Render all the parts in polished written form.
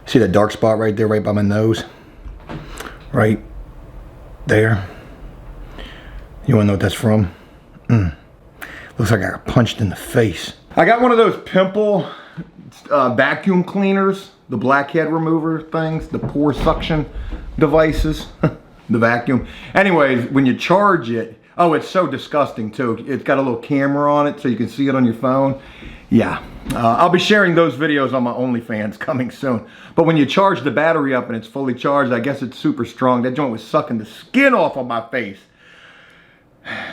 See that dark spot right there, right by my nose? Right there. You wanna know what that's from? Looks like I got punched in the face. I got one of those pimple vacuum cleaners, the blackhead remover things, the pore suction devices, the vacuum. Anyways, when you charge it, oh, it's so disgusting too. It's got a little camera on it so you can see it on your phone. Yeah, I'll be sharing those videos on my OnlyFans coming soon. But when you charge the battery up and it's fully charged, I guess it's super strong. That joint was sucking the skin off of my face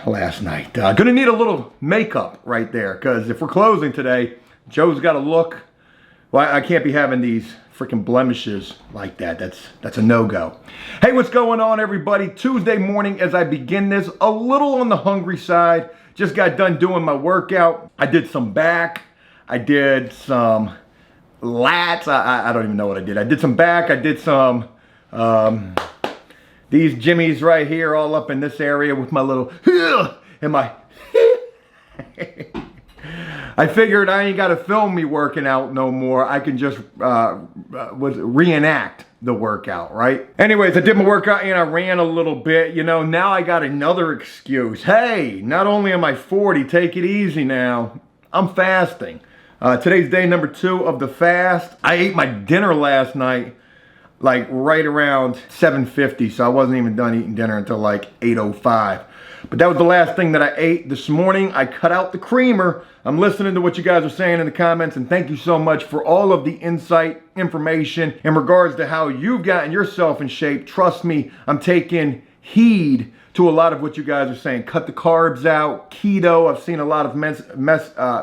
last night. Gonna need a little makeup right there, because if we're closing today, Joe's got to look. Well, I can't be having these freaking blemishes like that. That's a no-go. Hey, what's going on, everybody? Tuesday morning as I begin this, a little on the hungry side. Just got done doing my workout. I did some back. I did some lats. I don't even know what I did. I did some back. I did some these jimmies right here, all up in this area with my little and my I figured I ain't got to film me working out no more. I can just reenact the workout, right? Anyways, I did my workout and I ran a little bit. You know, now I got another excuse. Hey, not only am I 40, take it easy now. I'm fasting. Today's day number 2 of the fast. I ate my dinner last night, like right around 7:50, so I wasn't even done eating dinner until like 8:05. But that was the last thing that I ate this morning. I cut out the creamer. I'm listening to what you guys are saying in the comments, and thank you so much for all of the insight, information in regards to how you've gotten yourself in shape. Trust me, I'm taking heed to a lot of what you guys are saying. Cut the carbs out, keto. I've seen a lot of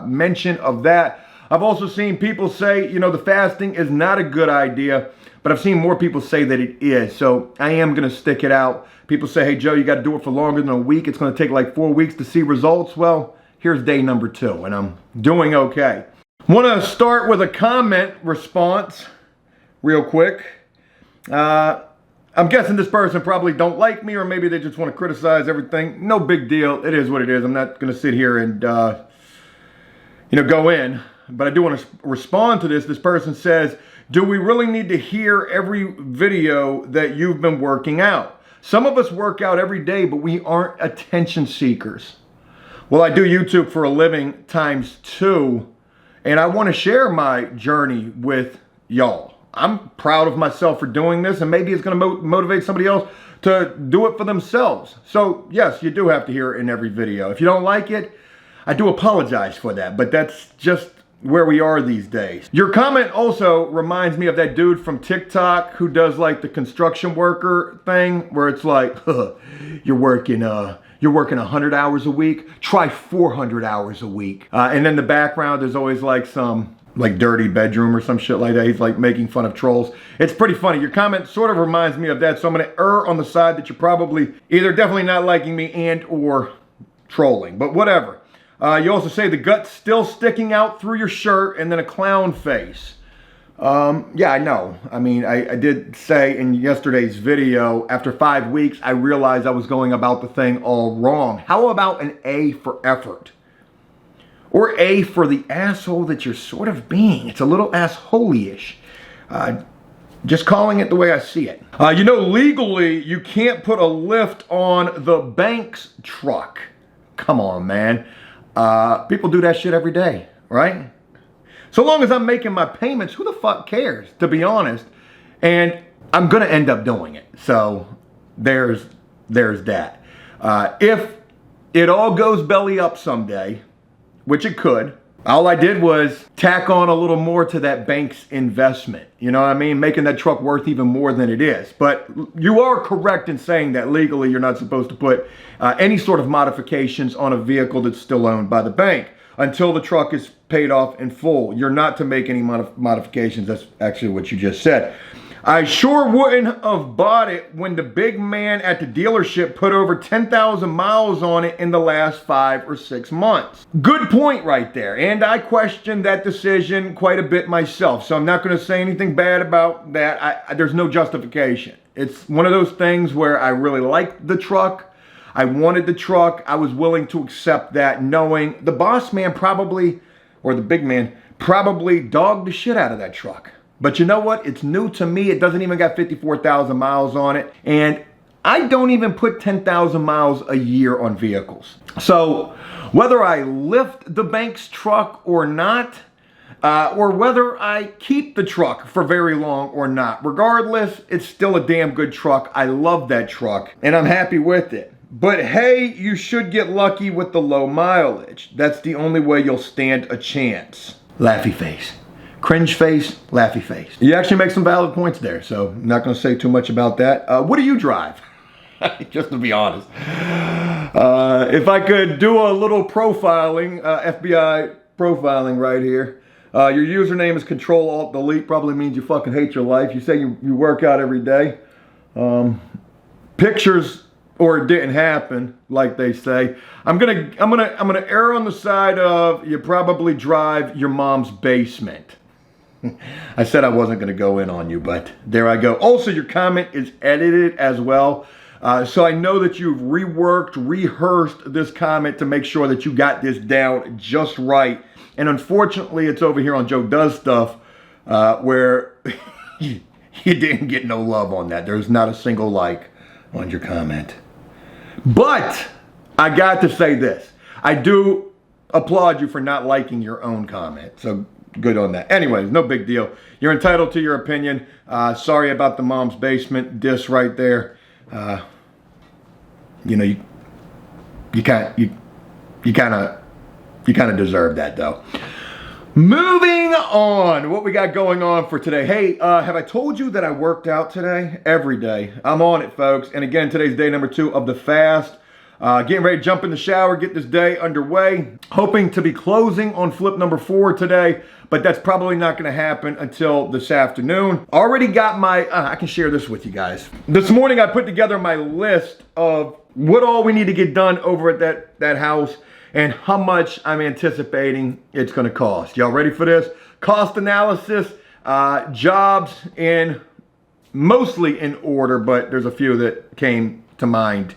mention of that. I've also seen people say, you know, the fasting is not a good idea, but I've seen more people say that it is. So I am going to stick it out. People say, hey, Joe, you got to do it for longer than a week. It's going to take like 4 weeks to see results. Well, here's day number 2, and I'm doing okay. Want to start with a comment response real quick. I'm guessing this person probably don't like me, or maybe they just want to criticize everything. No big deal. It is what it is. I'm not going to sit here and, you know, go in. But I do want to respond to this. This person says, do we really need to hear every video that you've been working out? Some of us work out every day, but we aren't attention seekers. Well, I do YouTube for a living ×2, and I want to share my journey with y'all. I'm proud of myself for doing this, and maybe it's going to motivate somebody else to do it for themselves. So, yes, you do have to hear it in every video. If you don't like it, I do apologize for that, but that's just where we are these days. Your comment also reminds me of that dude from TikTok who does like the construction worker thing, where it's like, you're working 100 hours a week, try 400 hours a week. And in the background, there's always like some like dirty bedroom or some shit like that. He's like making fun of trolls. It's pretty funny. Your comment sort of reminds me of that. So I'm gonna err on the side that you're probably either definitely not liking me and or trolling, but whatever. You also say the gut's still sticking out through your shirt and then a clown face. Yeah, I know. I mean, I did say in yesterday's video, after 5 weeks, I realized I was going about the thing all wrong. How about an A for effort? Or A for the asshole that you're sort of being. It's a little assholey-ish. Just calling it the way I see it. You know, legally, you can't put a lift on the bank's truck. Come on, man. People do that shit every day, right? So long as I'm making my payments, who the fuck cares, to be honest? And I'm gonna end up doing it. So there's that. If it all goes belly up someday, which it could, all I did was tack on a little more to that bank's investment. You know what I mean? Making that truck worth even more than it is. But you are correct in saying that legally you're not supposed to put any sort of modifications on a vehicle that's still owned by the bank until the truck is paid off in full. You're not to make any modifications. That's actually what you just said. I sure wouldn't have bought it when the big man at the dealership put over 10,000 miles on it in the last 5 or 6 months. Good point right there. And I questioned that decision quite a bit myself. So I'm not going to say anything bad about that. There's no justification. It's one of those things where I really liked the truck. I wanted the truck. I was willing to accept that, knowing the boss man probably, or the big man, probably dogged the shit out of that truck. But you know what? It's new to me. It doesn't even got 54,000 miles on it. And I don't even put 10,000 miles a year on vehicles. So whether I lift the bank's truck or not, or whether I keep the truck for very long or not, regardless, it's still a damn good truck. I love that truck and I'm happy with it. But hey, you should get lucky with the low mileage. That's the only way you'll stand a chance. Laughy face. Cringe face, laughy face. You actually make some valid points there, so I'm not gonna say too much about that. What do you drive? Just to be honest. If I could do a little profiling, FBI profiling right here. Your username is Control-Alt-Delete, probably means you fucking hate your life. You say you work out every day. Pictures, or it didn't happen, like they say. I'm gonna err on the side of you probably drive your mom's basement. I said I wasn't gonna go in on you, but there I go. Also, your comment is edited as well. So I know that you've rehearsed this comment to make sure that you got this down just right. And unfortunately, it's over here on Joe Does Stuff, where you didn't get no love on that. There's not a single like on your comment. But I got to say this. I do applaud you for not liking your own comment. So good on that. Anyways, no big deal. You're entitled to your opinion. Sorry about the mom's basement diss right there. You know, you kind of deserve that though. Moving on, what we got going on for today. Hey, have I told you that I worked out today? Every day. I'm on it, folks. And again, today's day number 2 of the fast. Getting ready to jump in the shower, get this day underway. Hoping to be closing on flip number 4 today, but that's probably not going to happen until this afternoon. Already got my, I can share this with you guys. This morning I put together my list of what all we need to get done over at that house and how much I'm anticipating it's going to cost. Y'all ready for this? Cost analysis, jobs in mostly in order, but there's a few that came to mind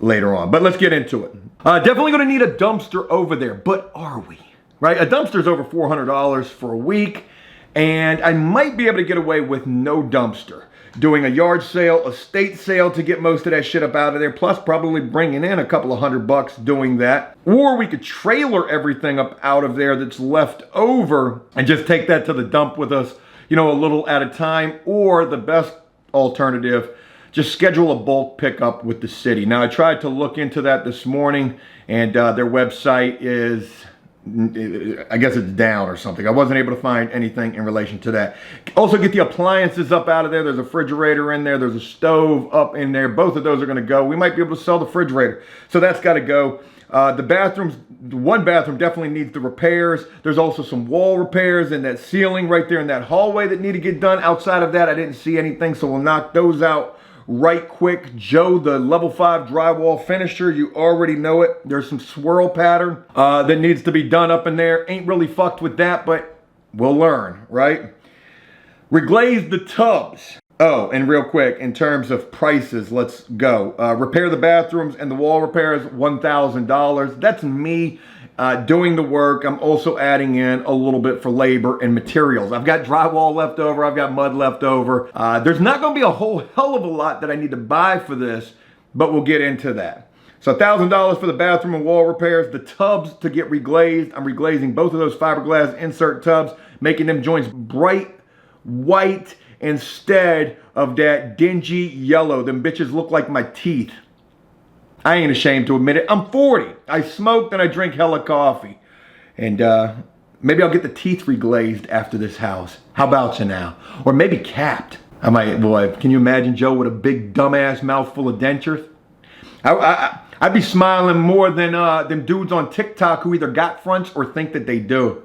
later on. But let's get into it. Definitely going to need a dumpster over there, but are we? Right? A dumpster's over $400 for a week, and I might be able to get away with no dumpster. Doing a yard sale, estate sale to get most of that shit up out of there, plus probably bringing in a couple of $100 doing that. Or we could trailer everything up out of there that's left over and just take that to the dump with us, you know, a little at a time. Or the best alternative, just schedule a bulk pickup with the city. Now, I tried to look into that this morning, and their website is, I guess it's down or something. I wasn't able to find anything in relation to that. Also, get the appliances up out of there. There's a refrigerator in there. There's a stove up in there. Both of those are going to go. We might be able to sell the refrigerator. So that's got to go. The bathrooms, one bathroom definitely needs the repairs. There's also some wall repairs and that ceiling right there in that hallway that need to get done. Outside of that, I didn't see anything, so we'll knock those out right quick. Joe, the level 5 drywall finisher, you already know it. There's some swirl pattern that needs to be done up in there. Ain't really fucked with that, but we'll learn, right? Reglaze the tubs. Oh, and real quick, in terms of prices, let's go. Repair the bathrooms and the wall repairs, $1,000. That's me doing the work. I'm also adding in a little bit for labor and materials. I've got drywall left over. I've got mud left over. There's not going to be a whole hell of a lot that I need to buy for this, but we'll get into that. So $1,000 for the bathroom and wall repairs. The tubs to get reglazed. I'm reglazing both of those fiberglass insert tubs, making them joints bright white instead of that dingy yellow. Them bitches look like my teeth. I ain't ashamed to admit it. I'm 40. I smoke and I drink hella coffee. And maybe I'll get the teeth reglazed after this house. How about you now? Or maybe capped. I might, boy, can you imagine Joe with a big dumbass mouth full of dentures? I'd be smiling more than them dudes on TikTok who either got fronts or think that they do.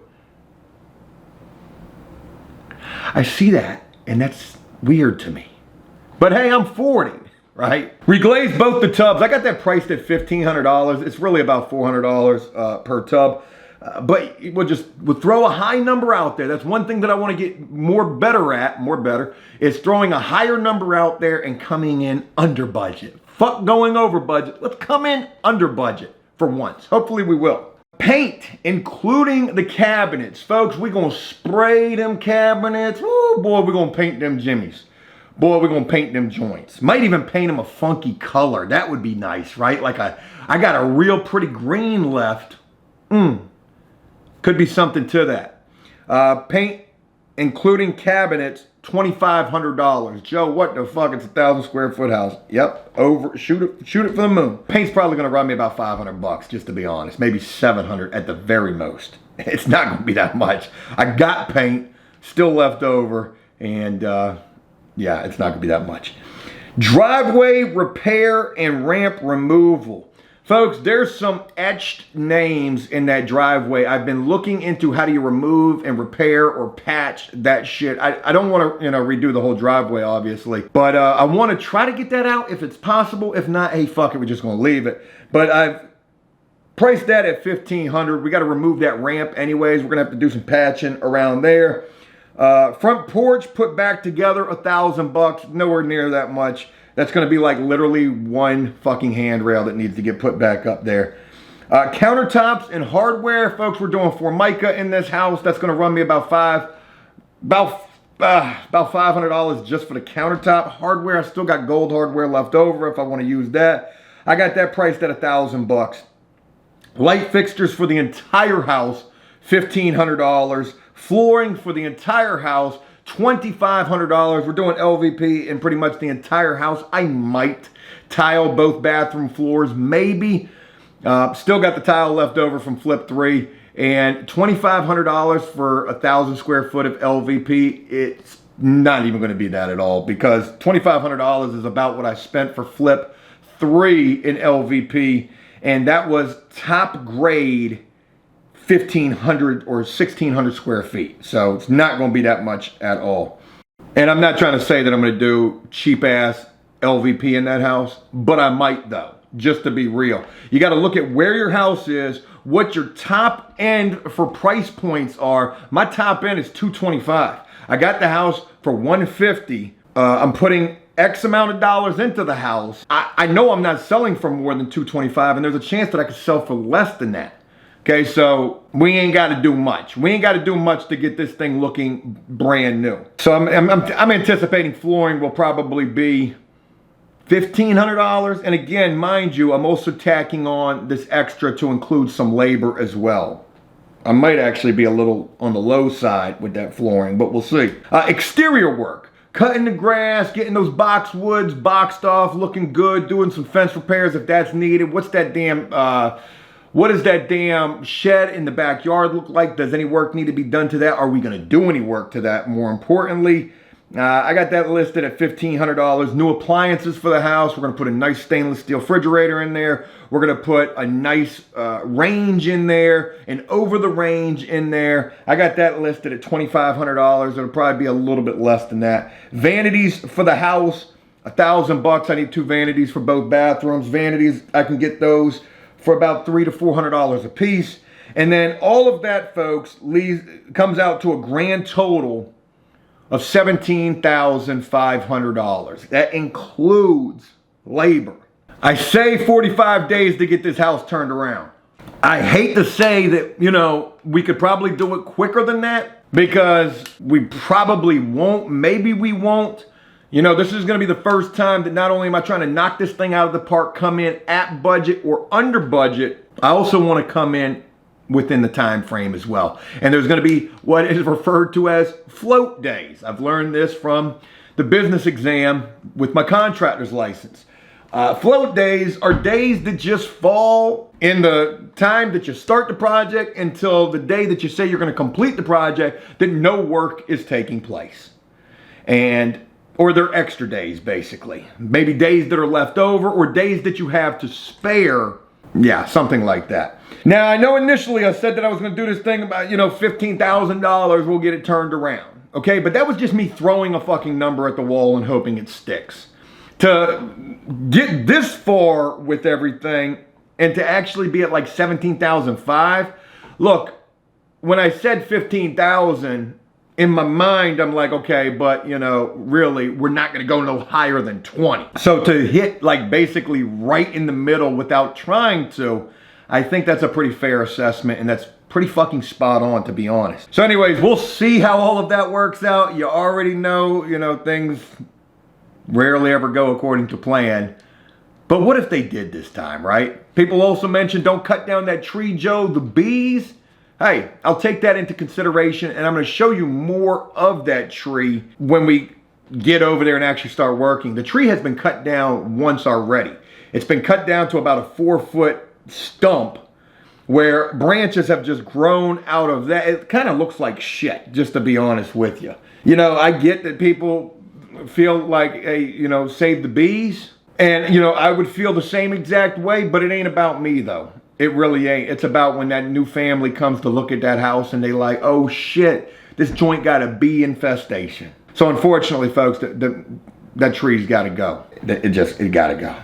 I see that, and that's weird to me. But hey, I'm 40. Right? Reglaze both the tubs. I got that priced at $1,500. It's really about $400 per tub. But we'll throw a high number out there. That's one thing that I want to get better is throwing a higher number out there and coming in under budget. Fuck going over budget. Let's come in under budget for once. Hopefully we will. Paint, including the cabinets. Folks, we're going to spray them cabinets. Woo, boy, we're going to paint them jimmies. Boy, we're going to paint them joints. Might even paint them a funky color. That would be nice, right? Like I got a real pretty green left. Could be something to that. Paint, including cabinets, $2,500. Joe, what the fuck? It's a 1,000 square foot house. Yep, shoot it for the moon. Paint's probably gonna run me about 500 bucks, just to be honest. Maybe 700 at the very most. It's not gonna be that much. I got paint still left over, and yeah, it's not gonna be that much. Driveway repair and ramp removal. Folks, there's some etched names in that driveway. I've been looking into how do you remove and repair or patch that shit. I don't want to, redo the whole driveway, obviously. But I want to try to get that out if it's possible. If not, hey, fuck it, we're just going to leave it. But I've priced that at $1,500. We got to remove that ramp anyways. We're going to have to do some patching around there. Front porch put back together, $1,000. Nowhere near that much. That's going to be like literally one fucking handrail that needs to get put back up there. Countertops and hardware. Folks, we're doing Formica in this house. That's going to run me about $500 just for the countertop. Hardware, I still got gold hardware left over if I want to use that. I got that priced at $1,000. Light fixtures for the entire house, $1,500. Flooring for the entire house, $2,500. We're doing LVP in pretty much the entire house. I might tile both bathroom floors, maybe. Still got the tile left over from Flip 3. And $2,500 for 1,000 square foot of LVP. It's not even going to be that at all, because $2,500 is about what I spent for Flip 3 in LVP. And that was top grade 1,500 or 1,600 square feet. So it's not going to be that much at all. And I'm not trying to say that I'm going to do cheap ass LVP in that house, but I might though, just to be real. You got to look at where your house is, what your top end for price points are. My top end is $225. I got the house for $150. I'm putting X amount of dollars into the house. I know I'm not selling for more than $225, and there's a chance that I could sell for less than that. Okay, so we ain't got to do much. We ain't got to do much to get this thing looking brand new. So I'm anticipating flooring will probably be $1,500. And again, mind you, I'm also tacking on this extra to include some labor as well. I might actually be a little on the low side with that flooring, but we'll see. Exterior work. Cutting the grass, getting those boxwoods boxed off, looking good, doing some fence repairs if that's needed. What's that damn... what does that damn shed in the backyard look like? Does any work need to be done to that? Are we going to do any work to that? More importantly, I got that listed at $1,500. New appliances for the house. We're going to put a nice stainless steel refrigerator in there. We're going to put a nice range in there, and over the range in there. I got that listed at $2,500. It'll probably be a little bit less than that. Vanities for the house, $1,000. I need 2 vanities for both bathrooms. Vanities, I can get those for about $300 to $400 a piece. And then all of that, folks, comes out to a grand total of $17,500. That includes labor. I say 45 days to get this house turned around. I hate to say that, we could probably do it quicker than that, because we probably won't. Maybe we won't. This is going to be the first time that not only am I trying to knock this thing out of the park, come in at budget or under budget, I also want to come in within the time frame as well. And there's going to be what is referred to as float days. I've learned this from the business exam with my contractor's license. Float days are days that just fall in the time that you start the project until the day that you say you're going to complete the project, that no work is taking place. Or they're extra days, basically. Maybe days that are left over, or days that you have to spare. Yeah, something like that. Now, I know initially I said that I was going to do this thing about, $15,000, we'll get it turned around. Okay, but that was just me throwing a fucking number at the wall and hoping it sticks. To get this far with everything, and to actually be at like $17,500, look, when I said $15,000, in my mind, I'm like, okay, but, really, we're not going to go no higher than 20. So to hit, like, basically right in the middle without trying to, I think that's a pretty fair assessment, and that's pretty fucking spot on, to be honest. So anyways, we'll see how all of that works out. You already know, things rarely ever go according to plan. But what if they did this time, right? People also mentioned, don't cut down that tree, Joe, the bees. Hey, I'll take that into consideration, and I'm going to show you more of that tree when we get over there and actually start working. The tree has been cut down once already. It's been cut down to about a 4-foot stump where branches have just grown out of that. It kind of looks like shit, just to be honest with you. I get that people feel like, hey, save the bees. And, I would feel the same exact way, but it ain't about me, though. It really ain't. It's about when that new family comes to look at that house and they like, oh shit, this joint got a bee infestation. So unfortunately, folks, that tree's got to go. It got to go.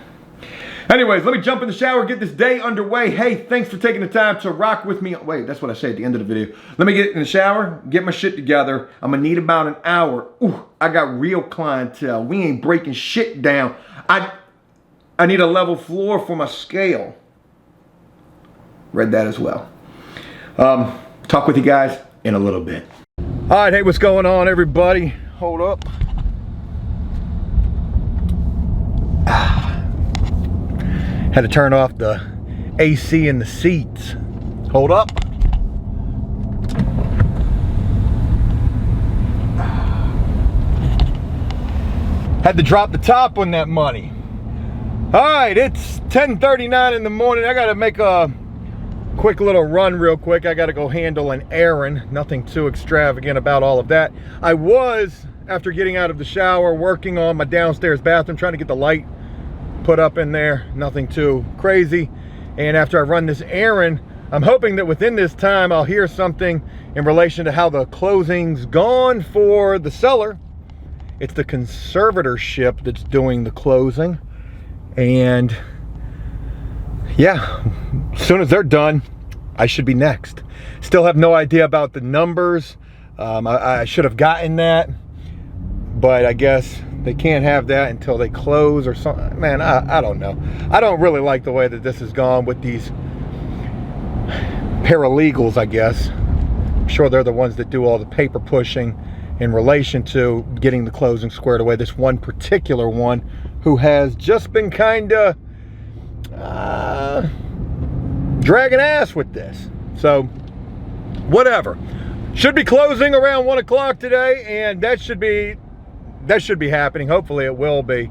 Anyways, let me jump in the shower, get this day underway. Hey, thanks for taking the time to rock with me. Wait, that's what I say at the end of the video. Let me get in the shower, get my shit together. I'm gonna need about an hour. Ooh, I got real clientele. We ain't breaking shit down. I need a level floor for my scale. Read that as well. Talk with you guys in a little bit. All right, hey, what's going on, everybody? Hold up. Had to turn off the AC in the seats. Hold up. Had to drop the top on that money. All right, it's 10:39 in the morning. I gotta make a quick little run real quick. I gotta go handle an errand. Nothing too extravagant about all of that. I was, after getting out of the shower, working on my downstairs bathroom, trying to get the light put up in there. Nothing too crazy. And after I run this errand, I'm hoping that within this time I'll hear something in relation to how the closing's gone for the seller. It's the conservatorship that's doing the closing. And yeah, as soon as they're done, I should be next. Still have no idea about the numbers. I should have gotten that, but I guess they can't have that until they close or something. Man, I don't know. I don't really like the way that this has gone with these paralegals, I guess. I'm sure they're the ones that do all the paper pushing in relation to getting the closing squared away. This one particular one who has just been kind of dragging ass with this. So whatever, should be closing around 1 o'clock today, and that should be happening. Hopefully it will be.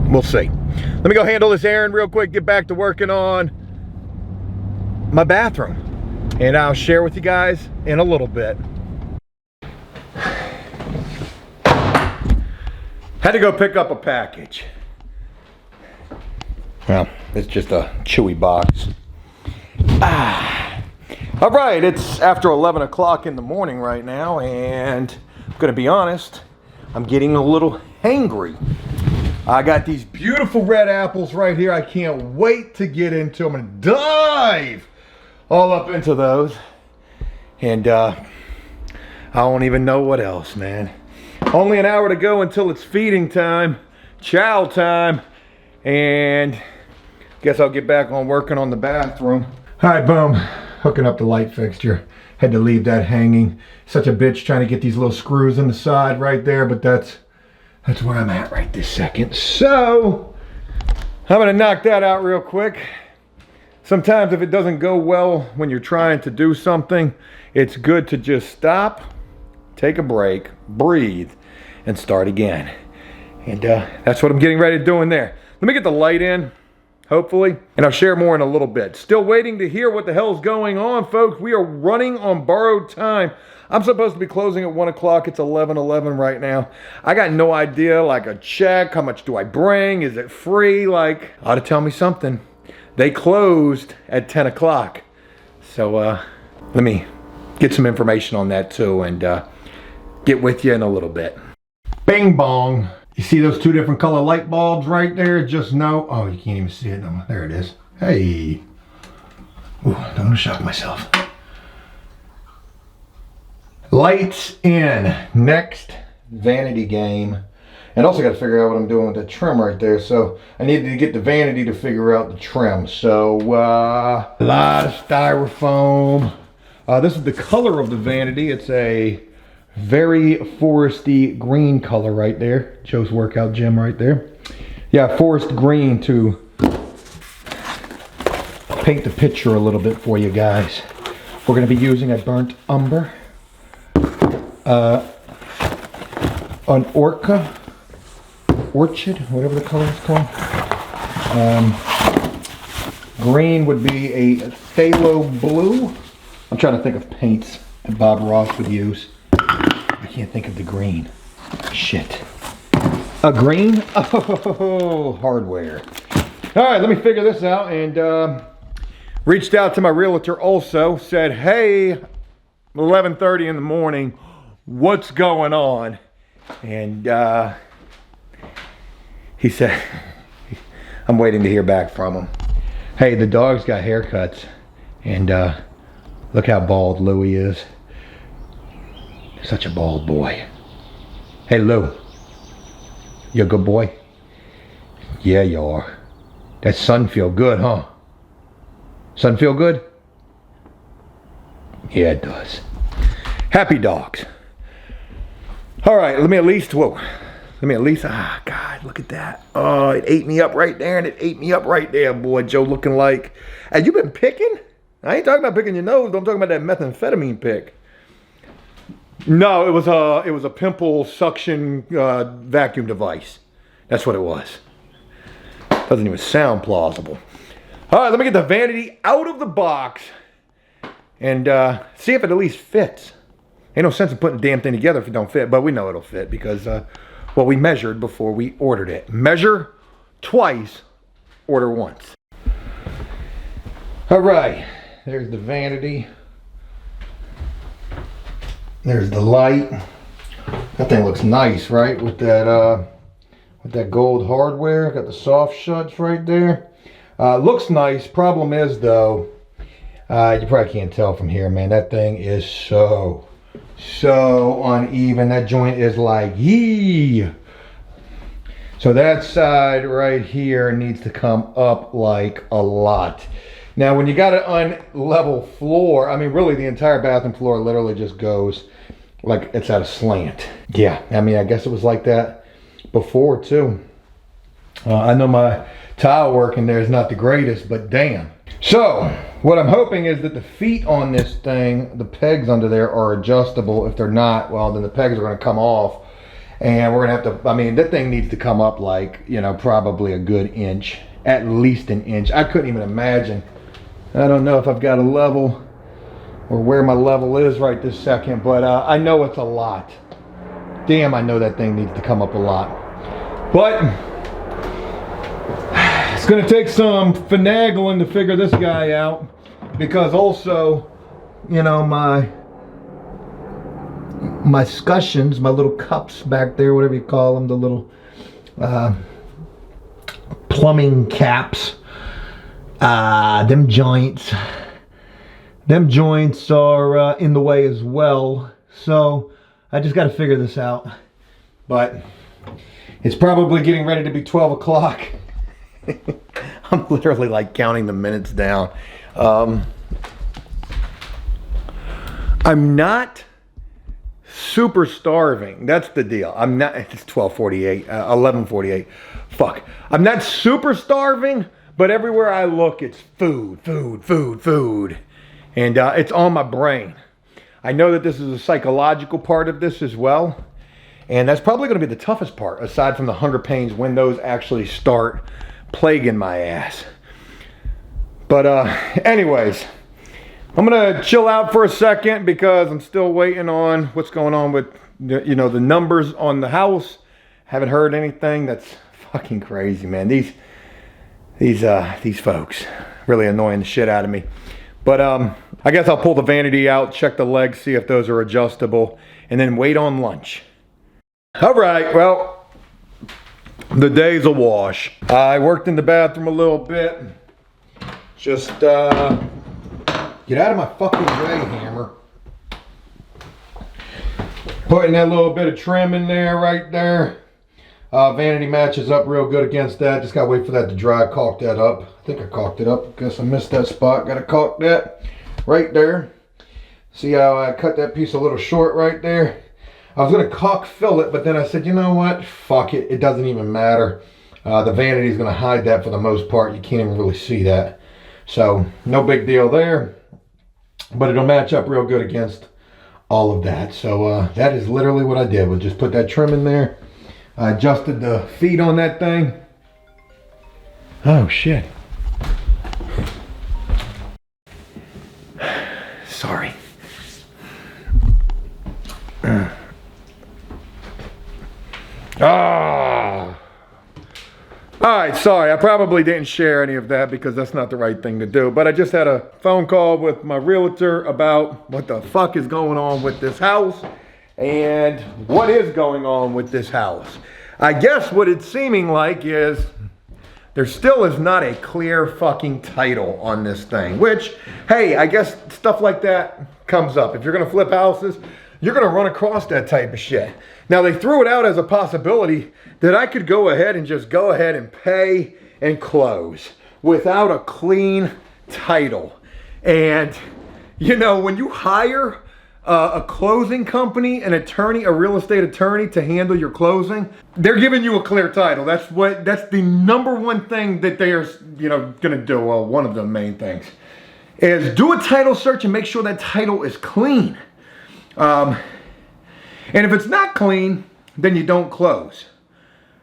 We'll see. Let me go handle this errand real quick, get back to working on my bathroom, and I'll share with you guys in a little bit. Had to go pick up a package. Well, it's just a chewy box. All right, it's after 11 o'clock in the morning right now, and I'm gonna be honest, I'm getting a little hangry. I got these beautiful red apples right here. I can't wait to get into them. I'm gonna dive all up into those. And I don't even know what else, man. Only an hour to go until it's feeding time, chow time, and guess I'll get back on working on the bathroom. All right, boom, hooking up the light fixture. Had to leave that hanging. Such a bitch trying to get these little screws in the side right there, but that's where I'm at right this second. So I'm gonna knock that out real quick. Sometimes if it doesn't go well when you're trying to do something, it's good to just stop, take a break, breathe, and start again. And that's what I'm getting ready to do in there. Let me get the light in, hopefully, and I'll share more in a little bit. Still waiting to hear what the hell's going on, folks. We are running on borrowed time. I'm supposed to be closing at 1 o'clock. It's 11:11 right now. I got no idea, like a check, how much do I bring? Is it free? Like, ought to tell me something. They closed at 10 o'clock. So let me get some information on that too, and get with you in a little bit. Bing bong. You see those two different color light bulbs right there? Just know, oh, you can't even see it. No, there it is. Hey. Ooh, don't want to shock myself. Lights in. Next vanity game And also got to figure out what I'm doing with the trim right there. So I needed to get the Vanity to figure out the trim. So a lot of styrofoam. This is the color of the Vanity. It's a very foresty green color right there. Joe's workout gym right there. Yeah, forest green to paint the picture a little bit for you guys. We're going to be using a burnt umber. An orchid, whatever the color is called. Green would be a phthalo blue. I'm trying to think of paints that Bob Ross would use. I can't think of the green. Shit. A green? Oh, hardware. All right, let me figure this out. And reached out to my realtor also. Said, hey, 11:30 in the morning. What's going on? And he said, I'm waiting to hear back from him. Hey, the dog's got haircuts. And look how bald Louie is. Such a bald boy. Hey, Lou. You a good boy? Yeah, you are. That sun feel good, huh? Sun feel good? Yeah, it does. Happy dogs. All right, let me at least, ah, God, look at that. Oh, it ate me up right there, and it ate me up right there, boy. Joe looking like, hey, you been picking? I ain't talking about picking your nose. I'm talking about that methamphetamine pick. No, it was a pimple suction vacuum device. That's what it was. Doesn't even sound plausible. All right, let me get the Vanity out of the box and see if it at least fits. Ain't no sense in putting the damn thing together if it don't fit, but we know it'll fit because, well, we measured before we ordered it. Measure twice, order once. All right, there's the Vanity. There's the light. That thing looks nice, right? With that gold hardware. Got the soft shuts right there. Looks nice. Problem is, though, you probably can't tell from here, man. That thing is so uneven. That joint is like, yee. So that side right here needs to come up like a lot. Now, when you got an unlevel floor, I mean, really the entire bathroom floor literally just goes like it's at a slant. Yeah, I mean, I guess it was like that before too. I know my tile work in there is not the greatest, but damn. So, what I'm hoping is that the feet on this thing, the pegs under there are adjustable. If they're not, well, then the pegs are gonna come off. And we're gonna have to, I mean, that thing needs to come up like, you know, probably a good inch, at least an inch. I couldn't even imagine. I don't know if I've got a level or where my level is right this second, but I know it's a lot. Damn, I know that thing needs to come up a lot. But it's gonna take some finagling to figure this guy out, because also, you know, my scutcheons, my little cups back there, whatever you call them, the little plumbing caps, them joints are in the way as well. So I just got to figure this out. But it's probably getting ready to be 12 o'clock. I'm literally like counting the minutes down. I'm not super starving. That's the deal. I'm not, it's 12:48, 11:48. Fuck. I'm not super starving, but everywhere I look, it's food. And it's on my brain. I know that this is a psychological part of this as well. And that's probably going to be the toughest part, aside from the hunger pains, when those actually start plaguing my ass. But anyways, I'm going to chill out for a second because I'm still waiting on what's going on with, you know, the numbers on the house. Haven't heard anything. That's fucking crazy, man. These folks really annoying the shit out of me. But I guess I'll pull the Vanity out, check the legs, see if those are adjustable, and then wait on lunch. All right, well, the day's a wash. I worked in the bathroom a little bit. Just get out of my fucking way, hammer. Putting that little bit of trim in there, right there. Vanity matches up real good against that. Just gotta wait for that to dry. Caulk that up. I think I caulked it up. Guess I missed that spot. Gotta caulk that right there. See how I cut that piece a little short right there? I was gonna caulk fill it, but then I said, you know what? Fuck it. It doesn't even matter. The vanity is gonna hide that for the most part. You can't even really see that. So no big deal there. But it'll match up real good against all of that. So that is literally what I did. We'll just put that trim in there. I adjusted the feet on that thing. Oh shit. Sorry. Alright, sorry, I probably didn't share any of that because that's not the right thing to do. But I just had a phone call with my realtor about what the fuck is going on with this house and what is going on with this house. I guess what it's seeming like is there still is not a clear fucking title on this thing, which, hey, I guess stuff like that comes up. If you're gonna flip houses, you're gonna run across that type of shit. Now they threw it out as a possibility that I could go ahead and pay and close without a clean title. And you know, when you hire a closing company, an attorney, a real estate attorney to handle your closing, they're giving you a clear title. That's the number one thing that they are, you know, gonna do. Well, one of the main things is do a title search and make sure that title is clean. And if it's not clean, then you don't close.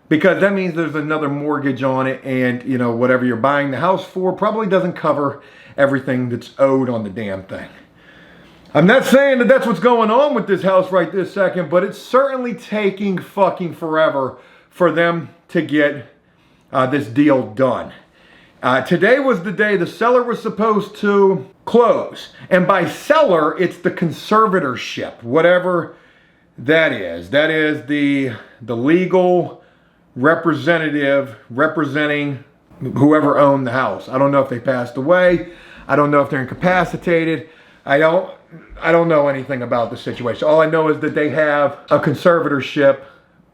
Because that means there's another mortgage on it, and you know, whatever you're buying the house for probably doesn't cover everything that's owed on the damn thing. I'm not saying that that's what's going on with this house right this second, but it's certainly taking fucking forever for them to get this deal done. Today was the day the seller was supposed to close. And by seller, it's the conservatorship, whatever that is. That is the legal representative representing whoever owned the house. I don't know if they passed away. I don't know if they're incapacitated. I don't know anything about the situation. All I know is that they have a conservatorship,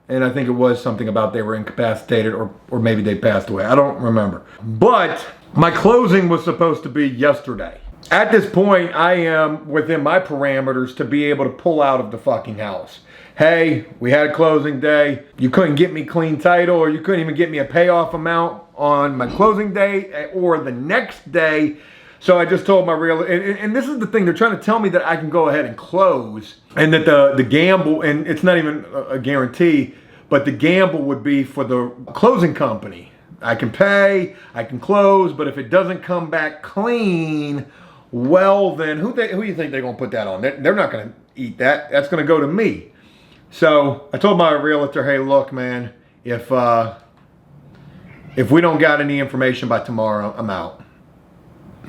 and I think it was something about they were incapacitated or maybe they passed away. I don't remember. But my closing was supposed to be yesterday. At this point, I am within my parameters to be able to pull out of the fucking house. Hey, we had a closing day. You couldn't get me clean title, or you couldn't even get me a payoff amount on my closing day or the next day. So I just told my and this is the thing, they're trying to tell me that I can go ahead and close, and that the gamble, and it's not even a guarantee, but the gamble would be for the closing company. I can pay, I can close, but if it doesn't come back clean, well then, who do you think they're gonna put that on? They're not gonna eat that. That's gonna go to me. So I told my realtor, hey, look, man, if we don't got any information by tomorrow, I'm out.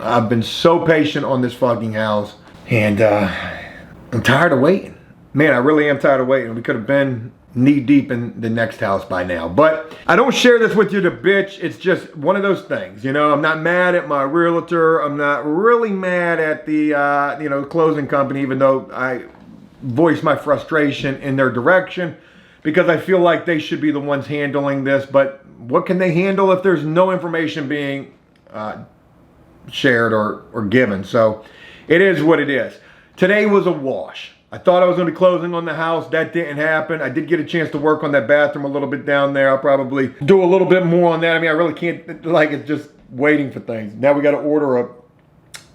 I've been so patient on this fucking house, and I'm tired of waiting. Man, I really am tired of waiting. We could have been knee deep in the next house by now. But I don't share this with you to bitch. It's just one of those things. You know, I'm not mad at my realtor. I'm not really mad at the you know, closing company, even though I voice my frustration in their direction, because I feel like they should be the ones handling this. But what can they handle if there's no information being shared or given? So it is what it is. Today was a wash. I thought I was going to be closing on the house. That didn't happen. I did get a chance to work on that bathroom a little bit down there. I'll probably do a little bit more on that. I mean, I really can't, like, it's just waiting for things. Now we got to order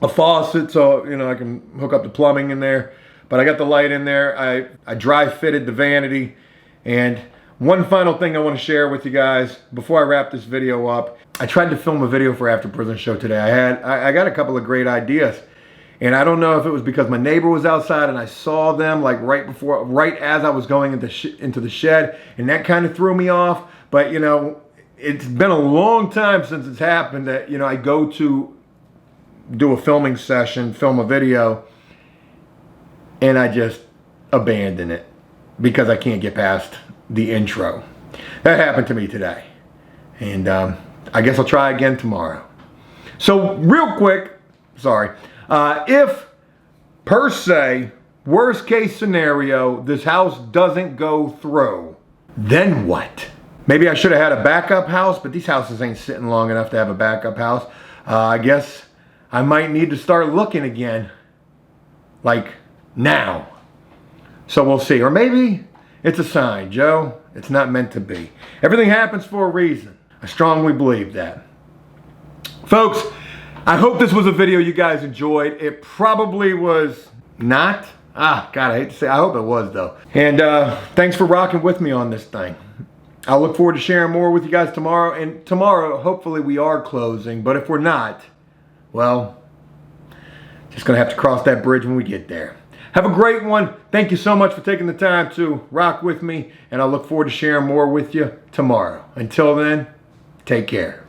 a faucet so, you know, I can hook up the plumbing in there. But I got the light in there. I dry fitted the vanity. And one final thing I want to share with you guys before I wrap this video up. I tried to film a video for After Prison Show today. I got a couple of great ideas. And I don't know if it was because my neighbor was outside and I saw them like right as I was going into the shed, and that kind of threw me off. But you know, it's been a long time since it's happened that, you know, I go to do a filming session, film a video, and I just abandon it because I can't get past the intro. That happened to me today. And I guess I'll try again tomorrow. So real quick, sorry. If, per se, worst case scenario, this house doesn't go through, then what? Maybe I should have had a backup house, but these houses ain't sitting long enough to have a backup house. I guess I might need to start looking again. Like now. So we'll see. Or maybe it's a sign, Joe. It's not meant to be. Everything happens for a reason. I strongly believe that. Folks, I hope this was a video you guys enjoyed. It probably was not. God, I hate to say. I hope it was, though. And thanks for rocking with me on this thing. I'll look forward to sharing more with you guys tomorrow. And tomorrow, hopefully, we are closing. But if we're not, well, just going to have to cross that bridge when we get there. Have a great one. Thank you so much for taking the time to rock with me. And I look forward to sharing more with you tomorrow. Until then, take care.